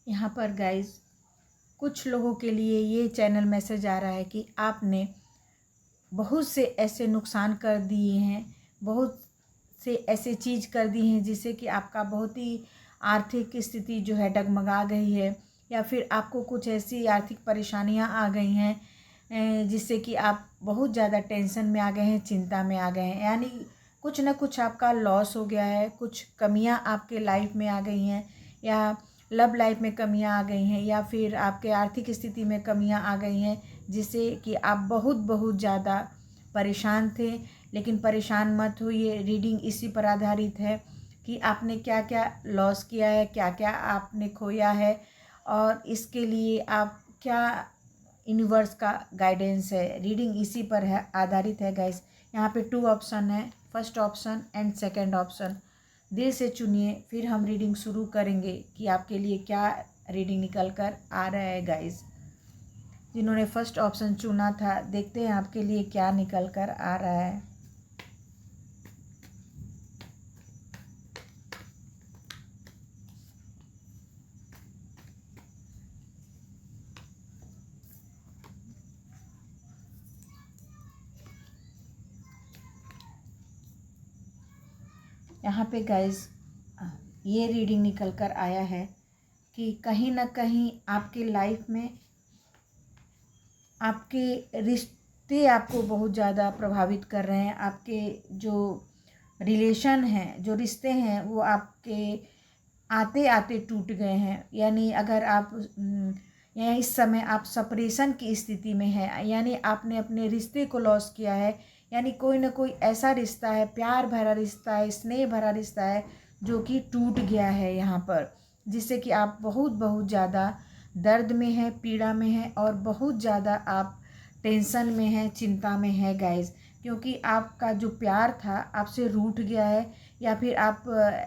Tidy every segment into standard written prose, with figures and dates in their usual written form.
यहाँ पर गाइस कुछ लोगों के लिए ये चैनल मैसेज आ रहा है कि आपने बहुत से ऐसे नुकसान कर दिए हैं, बहुत से ऐसे चीज़ कर दी हैं जिससे कि आपका बहुत ही आर्थिक स्थिति जो है डगमगा गई है, या फिर आपको कुछ ऐसी आर्थिक परेशानियां आ गई हैं जिससे कि आप बहुत ज़्यादा टेंशन में आ गए हैं, चिंता में आ गए हैं। यानी कुछ ना कुछ आपका लॉस हो गया है, कुछ कमियां आपके लाइफ में आ गई हैं, या लव लाइफ में कमियां आ गई हैं, या फिर आपके आर्थिक स्थिति में कमियां आ गई हैं जिससे कि आप बहुत ज़्यादा परेशान थे। लेकिन परेशान मत होइए, रीडिंग इसी पर आधारित है कि आपने क्या क्या लॉस किया है, क्या क्या आपने खोया है, और इसके लिए आप क्या यूनिवर्स का गाइडेंस है। रीडिंग इसी पर है, आधारित है गाइस। यहाँ पे 2 ऑप्शन है, first option and second option. दिल से चुनिए, फिर हम रीडिंग शुरू करेंगे कि आपके लिए क्या रीडिंग निकल कर आ रहा है गाइस। जिन्होंने फर्स्ट ऑप्शन चुना था, देखते हैं आपके लिए क्या निकल कर आ रहा है। यहाँ पे गाइस ये रीडिंग निकल कर आया है कि कहीं ना कहीं आपके लाइफ में आपके रिश्ते आपको बहुत ज़्यादा प्रभावित कर रहे हैं। आपके जो रिलेशन हैं, जो रिश्ते हैं, वो आपके आते आते टूट गए हैं। यानी अगर आप या इस समय आप सेपरेशन की स्थिति में है, यानी आपने अपने रिश्ते को लॉस किया है। यानी कोई ना कोई ऐसा रिश्ता है, प्यार भरा रिश्ता है, स्नेह भरा रिश्ता है जो कि टूट गया है यहाँ पर, जिससे कि आप बहुत ज़्यादा दर्द में है, पीड़ा में है, और बहुत ज़्यादा आप टेंशन में हैं, चिंता में है गाइज। क्योंकि आपका जो प्यार था आपसे रूठ गया है, या फिर आप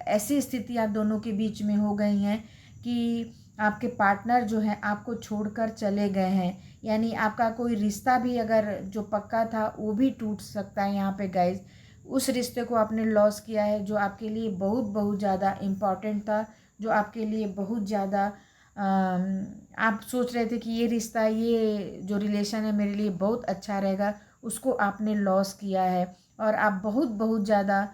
ऐसी स्थितियाँ दोनों के बीच में हो गई हैं कि आपके पार्टनर जो हैं आपको छोड़कर चले गए हैं। यानी आपका कोई रिश्ता भी अगर जो पक्का था वो भी टूट सकता है यहाँ पे गाइज। उस रिश्ते को आपने लॉस किया है जो आपके लिए बहुत ज़्यादा इम्पॉर्टेंट था, जो आपके लिए बहुत ज़्यादा आप सोच रहे थे कि ये रिश्ता, ये जो रिलेशन है मेरे लिए बहुत अच्छा रहेगा, उसको आपने लॉस किया है। और आप बहुत ज़्यादा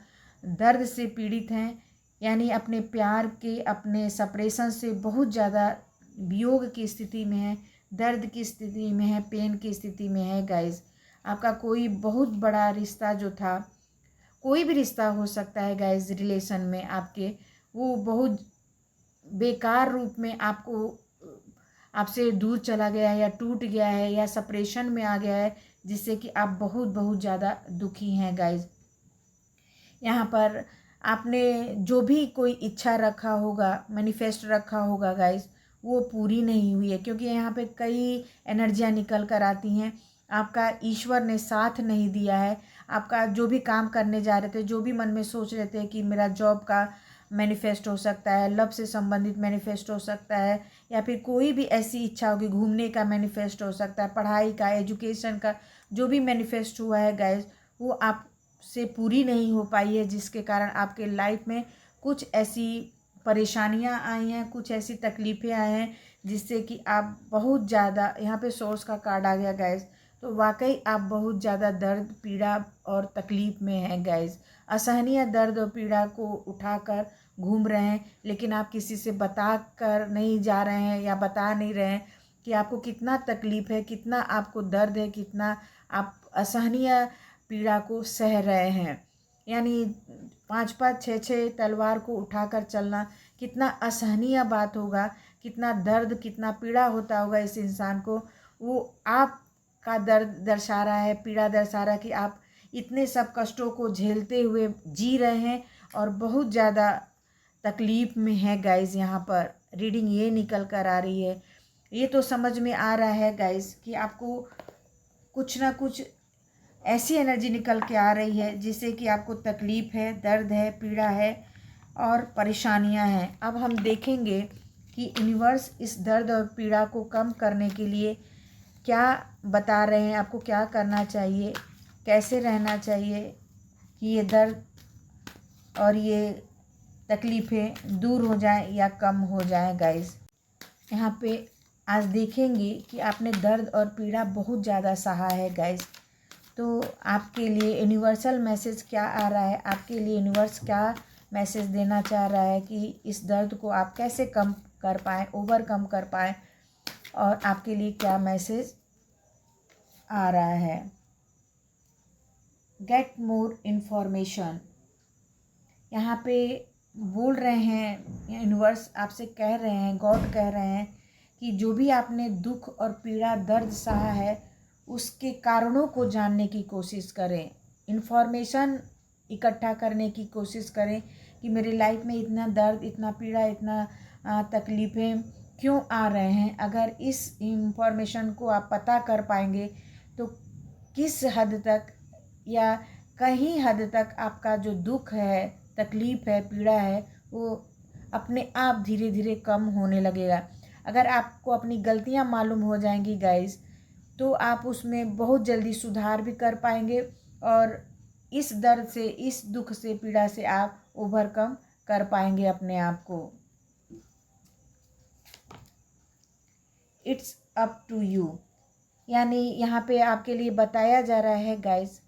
दर्द से पीड़ित हैं। यानी अपने प्यार के, अपने सेपरेशन से बहुत ज़्यादा वियोग की स्थिति में है, दर्द की स्थिति में है, पेन की स्थिति में है गाइज। आपका कोई बहुत बड़ा रिश्ता जो था, कोई भी रिश्ता हो सकता है गाइज रिलेशन में आपके, वो बहुत बेकार रूप में आपसे दूर चला गया है, या टूट गया है, या सेपरेशन में आ गया है, जिससे कि आप बहुत ज़्यादा दुखी हैं गाइज। यहाँ पर आपने जो भी कोई इच्छा रखा होगा, मैनिफेस्ट रखा होगा गाइज, वो पूरी नहीं हुई है। क्योंकि यहाँ पे कई एनर्जियाँ निकल कर आती हैं। आपका ईश्वर ने साथ नहीं दिया है। आपका जो भी काम करने जा रहे थे, जो भी मन में सोच रहे थे कि मेरा जॉब का मैनिफेस्ट हो सकता है, लव से संबंधित मैनिफेस्ट हो सकता है, या फिर कोई भी ऐसी इच्छा होगी, घूमने का मैनिफेस्ट हो सकता है, पढ़ाई का, एजुकेशन का, जो भी मैनिफेस्ट हुआ है गाइज, वो आप से पूरी नहीं हो पाई है, जिसके कारण आपके लाइफ में कुछ ऐसी परेशानियां आई हैं, कुछ ऐसी तकलीफ़ें आई हैं जिससे कि आप बहुत ज़्यादा, यहाँ पे सोर्स का कार्ड आ गया गाइज, तो वाकई आप बहुत ज़्यादा दर्द, पीड़ा और तकलीफ़ में हैं गाइज। असहनीय दर्द और पीड़ा को उठाकर घूम रहे हैं, लेकिन आप किसी से बता कर नहीं जा रहे हैं, या बता नहीं रहे हैं कि आपको कितना तकलीफ़ है, कितना आपको दर्द है, कितना आप असहनीय पीड़ा को सह रहे हैं। यानी 5-5, 6-6 तलवार को उठाकर चलना कितना असहनीय बात होगा, कितना दर्द, कितना पीड़ा होता होगा इस इंसान को। वो आपका दर्द दर्शा रहा है, पीड़ा दर्शा रहा है कि आप इतने सब कष्टों को झेलते हुए जी रहे हैं और बहुत ज़्यादा तकलीफ़ में है गाइज़। यहाँ पर रीडिंग ये निकल कर आ रही है। ये तो समझ में आ रहा है गाइज़ कि आपको कुछ ना कुछ ऐसी एनर्जी निकल के आ रही है जिससे कि आपको तकलीफ़ है, दर्द है, पीड़ा है और परेशानियां हैं। अब हम देखेंगे कि यूनिवर्स इस दर्द और पीड़ा को कम करने के लिए क्या बता रहे हैं, आपको क्या करना चाहिए, कैसे रहना चाहिए कि ये दर्द और ये तकलीफ़ें दूर हो जाएं या कम हो जाएं गाइस। यहाँ पे आज देखेंगे कि आपने दर्द और पीड़ा बहुत ज़्यादा सहा है गाइस। तो आपके लिए यूनिवर्सल मैसेज क्या आ रहा है, आपके लिए यूनिवर्स क्या मैसेज देना चाह रहा है कि इस दर्द को आप कैसे कम कर पाएँ, ओवरकम कर पाएँ, और आपके लिए क्या मैसेज आ रहा है। गेट मोर इन्फॉर्मेशन, यहाँ पे बोल रहे हैं यूनिवर्स, आपसे कह रहे हैं, गॉड कह रहे हैं कि जो भी आपने दुख और पीड़ा दर्द सहा है उसके कारणों को जानने की कोशिश करें, इन्फॉर्मेशन इकट्ठा करने की कोशिश करें कि मेरी लाइफ में इतना दर्द, इतना पीड़ा, इतना तकलीफ़ें क्यों आ रहे हैं। अगर इस इन्फॉर्मेशन को आप पता कर पाएंगे तो किस हद तक या कहीं हद तक आपका जो दुख है, तकलीफ़ है, पीड़ा है, वो अपने आप धीरे धीरे कम होने लगेगा। अगर आपको अपनी गलतियां मालूम हो जाएंगी गाइस, तो आप उसमें बहुत जल्दी सुधार भी कर पाएंगे और इस दर्द से, इस दुख से, पीड़ा से आप ओवरकम कर पाएंगे अपने आप को। इट्स अप टू यू, यानी यहाँ पे आपके लिए बताया जा रहा है गाइस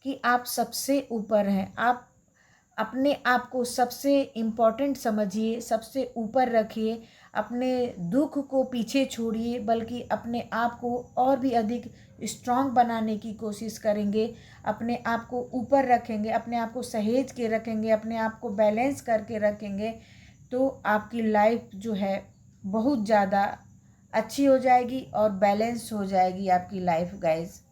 कि आप सबसे ऊपर हैं। आप अपने आप को सबसे इम्पोर्टेंट समझिए, सबसे ऊपर रखिए, अपने दुख को पीछे छोड़िए, बल्कि अपने आप को और भी अधिक स्ट्रांग बनाने की कोशिश करेंगे, अपने आप को ऊपर रखेंगे, अपने आप को सहेज के रखेंगे, अपने आप को बैलेंस करके रखेंगे, तो आपकी लाइफ जो है बहुत ज़्यादा अच्छी हो जाएगी और बैलेंस हो जाएगी आपकी लाइफ गाइस।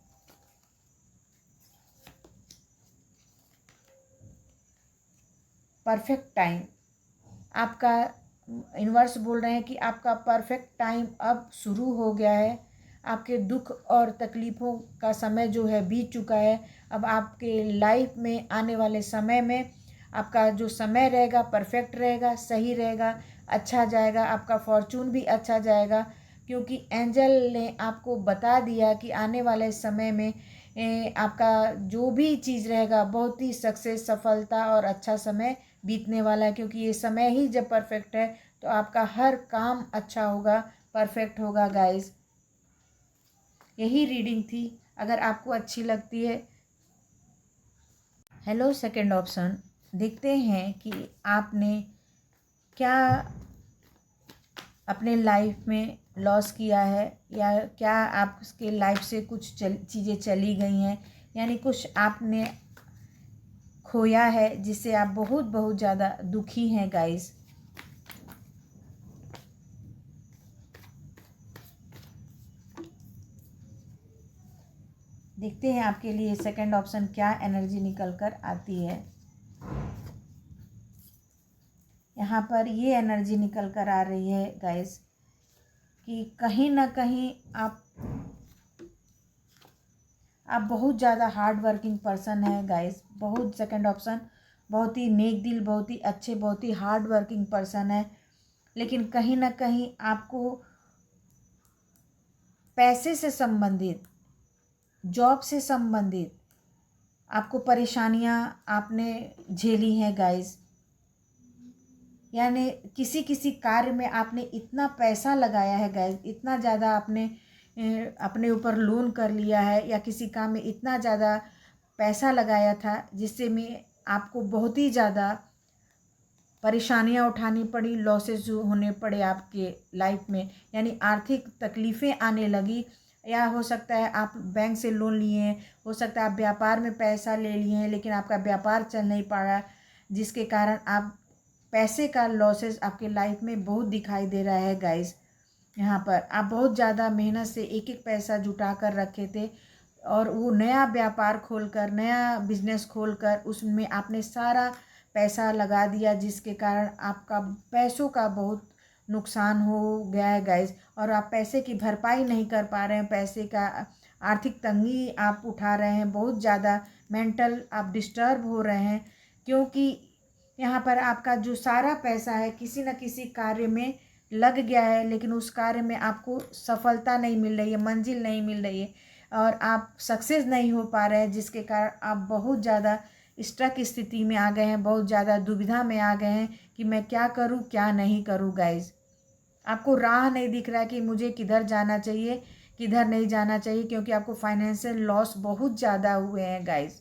परफेक्ट टाइम, आपका यूनिवर्स बोल रहे हैं कि आपका परफेक्ट टाइम अब शुरू हो गया है। आपके दुख और तकलीफ़ों का समय जो है बीत चुका है। अब आपके लाइफ में आने वाले समय में आपका जो समय रहेगा परफेक्ट रहेगा, सही रहेगा, अच्छा जाएगा, आपका फॉर्चून भी अच्छा जाएगा, क्योंकि एंजल ने आपको बता दिया कि आने वाले समय में आपका जो भी चीज़ रहेगा बहुत ही सक्सेस, सफलता और अच्छा समय बीतने वाला है, क्योंकि ये समय ही जब परफेक्ट है तो आपका हर काम अच्छा होगा, परफेक्ट होगा गाइस। यही रीडिंग थी, अगर आपको अच्छी लगती है। हेलो सेकंड ऑप्शन, देखते हैं कि आपने क्या अपने लाइफ में लॉस किया है या क्या आपके लाइफ से कुछ चीज़ें चली गई हैं, यानी कुछ आपने खोया है जिससे आप बहुत बहुत ज़्यादा दुखी हैं गाइस। देखते हैं आपके लिए सेकंड ऑप्शन क्या एनर्जी निकल कर आती है। यहाँ पर ये एनर्जी निकल कर आ रही है गाइस कि कहीं ना कहीं आप बहुत ज़्यादा हार्ड वर्किंग पर्सन है गाइस। बहुत, सेकंड ऑप्शन, बहुत ही नेक दिल, बहुत ही अच्छे, बहुत ही हार्ड वर्किंग पर्सन है, लेकिन कहीं ना कहीं आपको पैसे से संबंधित, जॉब से संबंधित आपको परेशानियां आपने झेली हैं गाइस। यानी किसी किसी कार्य में आपने इतना पैसा लगाया है गाइस, इतना ज़्यादा आपने अपने ऊपर लोन कर लिया है, या किसी काम में इतना ज़्यादा पैसा लगाया था जिससे में आपको बहुत ही ज़्यादा परेशानियां उठानी पड़ी, लॉसेस होने पड़े आपके लाइफ में, यानी आर्थिक तकलीफ़ें आने लगी। या हो सकता है आप बैंक से लोन लिए हैं, हो सकता है आप व्यापार में पैसा ले लिए हैं लेकिन आपका व्यापार चल नहीं पा रहा, जिसके कारण आप पैसे का लॉसेस आपके लाइफ में बहुत दिखाई दे रहा है गाइस। यहाँ पर आप बहुत ज़्यादा मेहनत से एक एक पैसा जुटा कर रखे थे और वो नया व्यापार खोलकर, नया बिजनेस खोलकर उसमें आपने सारा पैसा लगा दिया, जिसके कारण आपका पैसों का बहुत नुकसान हो गया है गाइस। और आप पैसे की भरपाई नहीं कर पा रहे हैं, पैसे का आर्थिक तंगी आप उठा रहे हैं, बहुत ज़्यादा मेंटल आप डिस्टर्ब हो रहे हैं, क्योंकि यहाँ पर आपका जो सारा पैसा है किसी न किसी कार्य में लग गया है, लेकिन उस कार्य में आपको सफलता नहीं मिल रही है, मंजिल नहीं मिल रही है और आप सक्सेस नहीं हो पा रहे हैं, जिसके कारण आप बहुत ज़्यादा स्ट्रक स्थिति में आ गए हैं, बहुत ज़्यादा दुविधा में आ गए हैं कि मैं क्या करूं क्या नहीं करूं गाइज। आपको राह नहीं दिख रहा है कि मुझे किधर जाना चाहिए, किधर नहीं जाना चाहिए, क्योंकि आपको फाइनेंशियल लॉस बहुत ज़्यादा हुए हैं गाइस।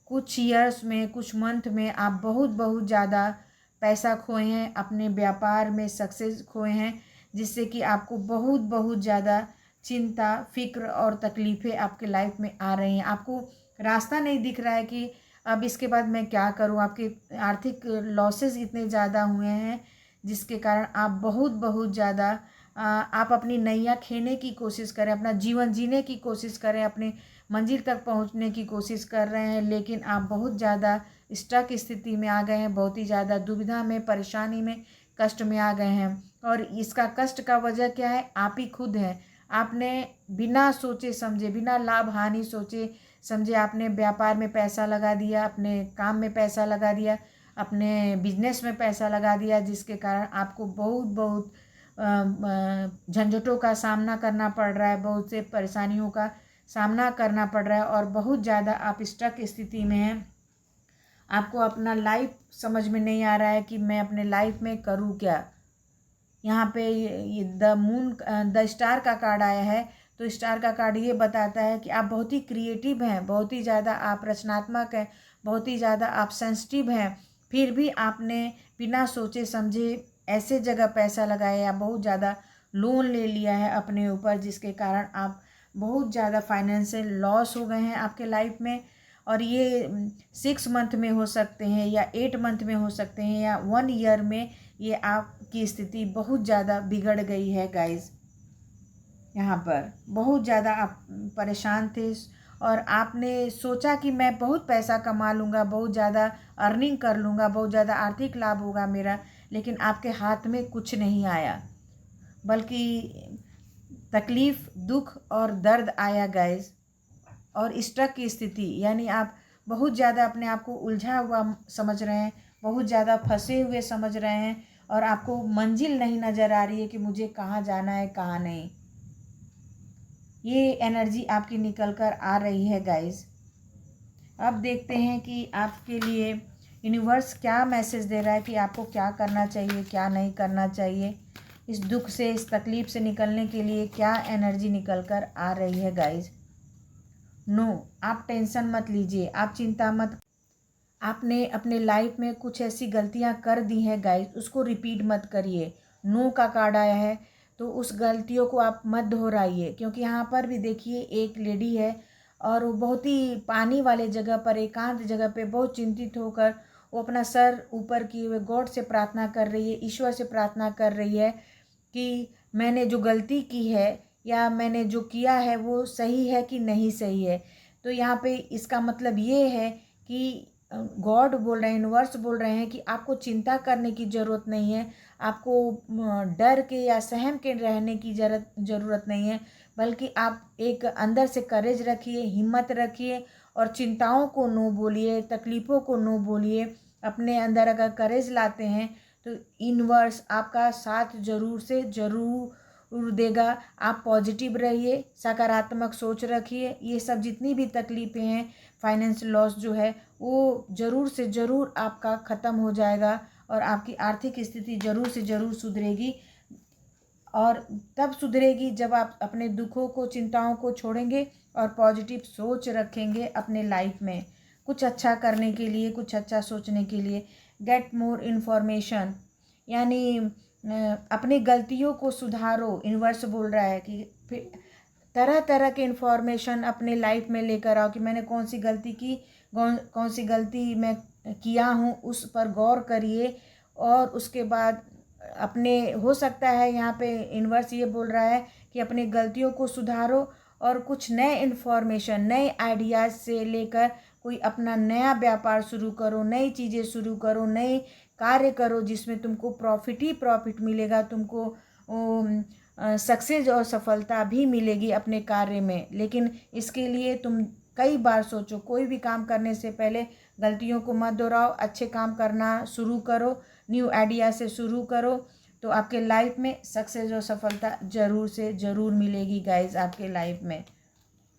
कुछ ईयर्स में, कुछ मंथ में आप बहुत ज़्यादा पैसा खोए हैं, अपने व्यापार में सक्सेस खोए हैं, जिससे कि आपको बहुत ज़्यादा चिंता, फिक्र और तकलीफ़ें आपके लाइफ में आ रही हैं। आपको रास्ता नहीं दिख रहा है कि अब इसके बाद मैं क्या करूं। आपके आर्थिक लॉसेस इतने ज़्यादा हुए हैं जिसके कारण आप बहुत ज़्यादा आप अपनी नैया खेने की कोशिश करें, अपना जीवन जीने की कोशिश करें, अपने मंजिल तक पहुंचने की कोशिश कर रहे हैं, लेकिन आप बहुत ज़्यादा स्टक स्थिति में आ गए हैं, बहुत ही ज़्यादा दुविधा में, परेशानी में, कष्ट में आ गए हैं। और इसका कष्ट का वजह क्या है? आप ही खुद हैं। आपने बिना सोचे समझे, बिना लाभ हानि सोचे समझे आपने व्यापार में पैसा लगा दिया, अपने काम में पैसा लगा दिया, अपने बिजनेस में पैसा लगा दिया, जिसके कारण आपको बहुत झंझटों का सामना करना पड़ रहा है, बहुत से परेशानियों का सामना करना पड़ रहा है और बहुत ज़्यादा आप स्टक स्थिति में हैं। आपको अपना लाइफ समझ में नहीं आ रहा है कि मैं अपने लाइफ में करूँ क्या। यहाँ पे ये द स्टार का कार्ड आया है, तो स्टार का कार्ड ये बताता है कि आप बहुत ही क्रिएटिव हैं, बहुत ही ज़्यादा आप रचनात्मक हैं, बहुत ही ज़्यादा आप सेंसिटिव हैं, फिर भी आपने बिना सोचे समझे ऐसे जगह पैसा लगाया या बहुत ज़्यादा लोन ले लिया है अपने ऊपर, जिसके कारण आप बहुत ज़्यादा फाइनेंशियल लॉस हो गए हैं आपके लाइफ में। और ये 6 मंथ में हो सकते हैं या 8 मंथ में हो सकते हैं या 1 ईयर में ये आपकी स्थिति बहुत ज़्यादा बिगड़ गई है गाइस। यहाँ पर बहुत ज़्यादा आप परेशान थे और आपने सोचा कि मैं बहुत पैसा कमा लूँगा, बहुत ज़्यादा अर्निंग कर लूँगा, बहुत ज़्यादा आर्थिक लाभ होगा मेरा, लेकिन आपके हाथ में कुछ नहीं आया, बल्कि तकलीफ़, दुख और दर्द आया गाइस। और स्ट्रक की स्थिति, यानी आप बहुत ज़्यादा अपने आप को उलझा हुआ समझ रहे हैं, बहुत ज़्यादा फंसे हुए समझ रहे हैं और आपको मंजिल नहीं नज़र आ रही है कि मुझे कहाँ जाना है, कहाँ नहीं। ये एनर्जी आपकी निकल कर आ रही है गाइस। अब देखते हैं कि आपके लिए यूनिवर्स क्या मैसेज दे रहा है कि आपको क्या करना चाहिए, क्या नहीं करना चाहिए। इस दुख से, इस तकलीफ़ से निकलने के लिए क्या एनर्जी निकल कर आ रही है गाइस। नो, आप टेंशन मत लीजिए, आप चिंता मत। आपने अपने लाइफ में कुछ ऐसी गलतियां कर दी हैं गाइस, उसको रिपीट मत करिए। नो का कार्ड आया है, तो उस गलतियों को आप मत दोहराइए, क्योंकि यहाँ पर भी देखिए एक लेडी है और वो बहुत ही पानी वाले जगह पर, एकांत जगह पे बहुत चिंतित होकर वो अपना सर ऊपर किए हुए गॉड से प्रार्थना कर रही है, ईश्वर से प्रार्थना कर रही है कि मैंने जो गलती की है या मैंने जो किया है वो सही है कि नहीं सही है। तो यहाँ पे इसका मतलब ये है कि गॉड बोल रहे हैं, यूनिवर्स बोल रहे हैं कि आपको चिंता करने की ज़रूरत नहीं है, आपको डर के या सहम के रहने की ज़रूरत नहीं है, बल्कि आप एक अंदर से करेज रखिए, हिम्मत रखिए और चिंताओं को नो बोलिए, तकलीफ़ों को नो बोलिए। अपने अंदर अगर करेज लाते हैं तो यूनिवर्स आपका साथ ज़रूर से ज़रूर देगा। आप पॉजिटिव रहिए, सकारात्मक सोच रखिए। ये सब जितनी भी तकलीफ़ें हैं, फाइनेंशियल लॉस जो है वो ज़रूर से ज़रूर आपका ख़त्म हो जाएगा और आपकी आर्थिक स्थिति ज़रूर से ज़रूर सुधरेगी। और तब सुधरेगी जब आप अपने दुखों को, चिंताओं को छोड़ेंगे और पॉजिटिव सोच रखेंगे अपने लाइफ में, कुछ अच्छा करने के लिए, कुछ अच्छा सोचने के लिए। गेट मोर इन्फॉर्मेशन, यानी अपनी गलतियों को सुधारो। यूनिवर्स बोल रहा है कि फिर तरह तरह के इन्फॉर्मेशन अपने लाइफ में लेकर आओ कि मैंने कौन सी गलती की, कौन सी गलती मैं किया हूँ, उस पर गौर करिए। और उसके बाद अपने, हो सकता है यहाँ पे यूनिवर्स ये बोल रहा है कि अपनी गलतियों को सुधारो और कुछ नए इन्फॉर्मेशन, नए आइडियाज़ से लेकर कोई अपना नया व्यापार शुरू करो, नई चीज़ें शुरू करो, नए कार्य करो जिसमें तुमको प्रॉफिट ही प्रॉफिट मिलेगा, तुमको सक्सेस और सफलता भी मिलेगी अपने कार्य में। लेकिन इसके लिए तुम कई बार सोचो, कोई भी काम करने से पहले गलतियों को मत दोहराओ, अच्छे काम करना शुरू करो, न्यू आइडिया से शुरू करो, तो आपके लाइफ में सक्सेस और सफलता ज़रूर से ज़रूर मिलेगी गाइज। आपके लाइफ में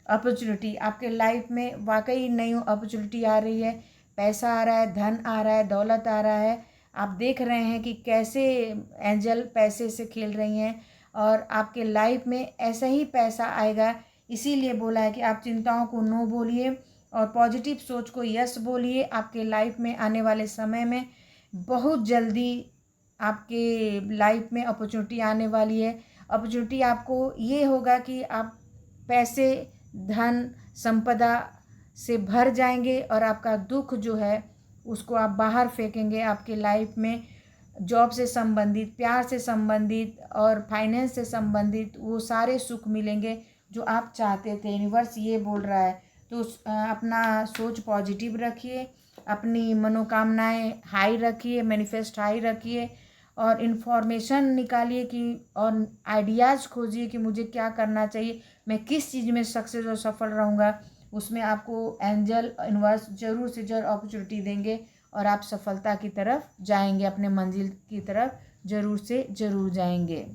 अपॉर्चुनिटी, आपके लाइफ में वाकई नई अपॉर्चुनिटी आ रही है, पैसा आ रहा है, धन आ रहा है, दौलत आ रहा है, आप देख रहे हैं कि कैसे एंजल पैसे से खेल रही हैं और आपके लाइफ में ऐसा ही पैसा आएगा। इसीलिए बोला है कि आप चिंताओं को नो बोलिए और पॉजिटिव सोच को यस बोलिए। आपके लाइफ में आने वाले समय में बहुत जल्दी आपके लाइफ में अपॉर्चुनिटी आने वाली है। अपॉर्चुनिटी आपको ये होगा कि आप पैसे, धन, संपदा से भर जाएंगे और आपका दुख जो है उसको आप बाहर फेंकेंगे। आपके लाइफ में जॉब से संबंधित, प्यार से संबंधित और फाइनेंस से संबंधित वो सारे सुख मिलेंगे जो आप चाहते थे। यूनिवर्स ये बोल रहा है। तो अपना सोच पॉजिटिव रखिए, अपनी मनोकामनाएं हाई रखिए, मैनिफेस्ट हाई रखिए और इन्फॉर्मेशन निकालिए कि और आइडियाज़ खोजिए कि मुझे क्या करना चाहिए, मैं किस चीज़ में सक्सेस और सफल रहूँगा। उसमें आपको एंजल यूनिवर्स ज़रूर से ज़रूर अपॉर्चुनिटी देंगे और आप सफलता की तरफ जाएंगे, अपने मंजिल की तरफ ज़रूर से ज़रूर जाएंगे।